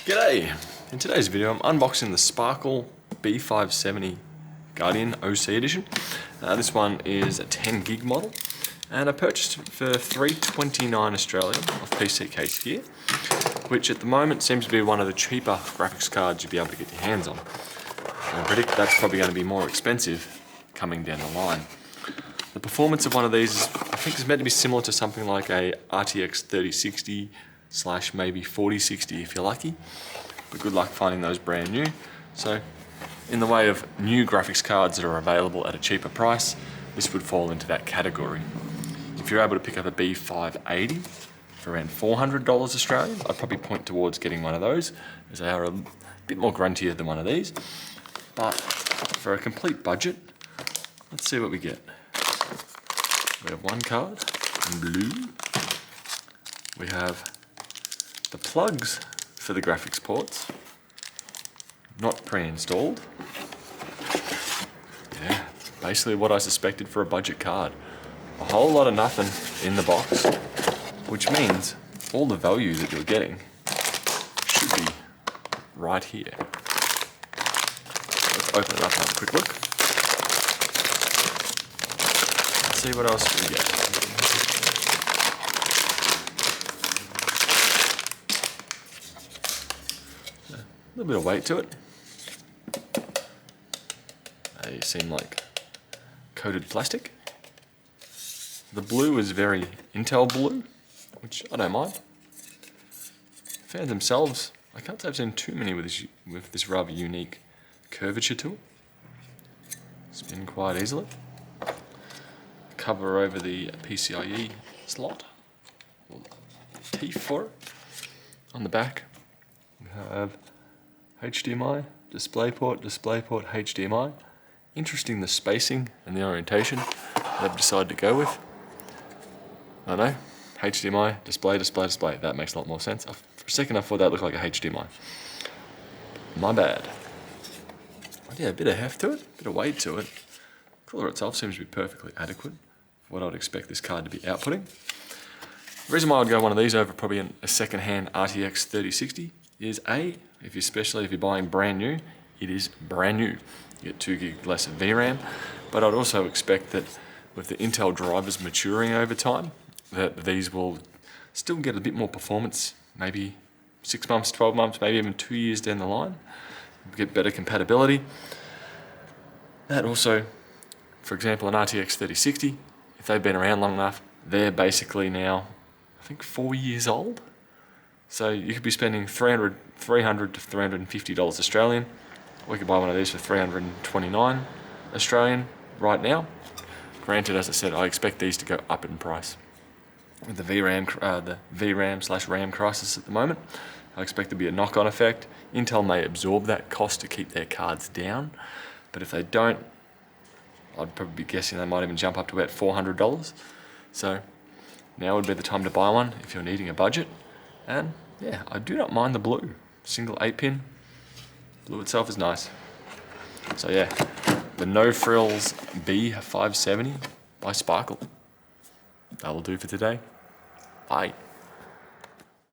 G'day! In today's video I'm unboxing the Sparkle B570 Guardian OC edition. This one is a 10 gig model and I purchased it for $329 Australian off PC Case Gear, which at the moment seems to be one of the cheaper graphics cards you'll be able to get your hands on. I predict that's probably going to be more expensive coming down the line. The performance of one of these I think is meant to be similar to something like a RTX 3060 / maybe 4060 if you're lucky, but good luck finding those brand new. So in the way of new graphics cards that are available at a cheaper price, this would fall into that category. If you're able to pick up a B580 for around $400 Australian, I'd probably point towards getting one of those, as they are a bit more gruntier than one of these. But for a complete budget, let's see what we get. We have one card in blue. We have the plugs for the graphics ports, not pre-installed. Yeah, basically what I suspected for a budget card. A whole lot of nothing in the box, which means all the value that you're getting should be right here. Let's open it up and have a quick look. Let's see what else we get. A little bit of weight to it. They seem like coated plastic. The blue is very Intel blue, which I don't mind. Fans themselves, I can't say I've seen too many with this rather unique curvature to it. Spin quite easily. Cover over the PCIe slot, or teeth for it. On the back, we have HDMI, DisplayPort, HDMI. Interesting the spacing and the orientation they've decided to go with. I don't know, HDMI, display. That makes a lot more sense. For a second I thought that looked like a HDMI. My bad. But yeah, a bit of heft to it, a bit of weight to it. The cooler itself seems to be perfectly adequate for what I'd expect this card to be outputting. The reason why I'd go one of these over probably a second-hand RTX 3060 is especially if you're buying brand new, it is brand new. You get 2 gig less of VRAM, but I'd also expect that with the Intel drivers maturing over time, that these will still get a bit more performance, maybe 6 months, 12 months, maybe even 2 years down the line, get better compatibility. That also, for example, an RTX 3060, if they've been around long enough, they're basically now, I think, 4 years old. So you could be spending $300 to $350 Australian, or you could buy one of these for $329 Australian right now. Granted, as I said, I expect these to go up in price. With the VRAM/RAM crisis at the moment, I expect there to be a knock-on effect. Intel may absorb that cost to keep their cards down, but if they don't, I'd probably be guessing they might even jump up to about $400. So now would be the time to buy one if you're needing a budget. And yeah, I do not mind the blue. Single 8-pin. Blue itself is nice. So yeah, the No Frills B570 by Sparkle. That'll do for today. Bye.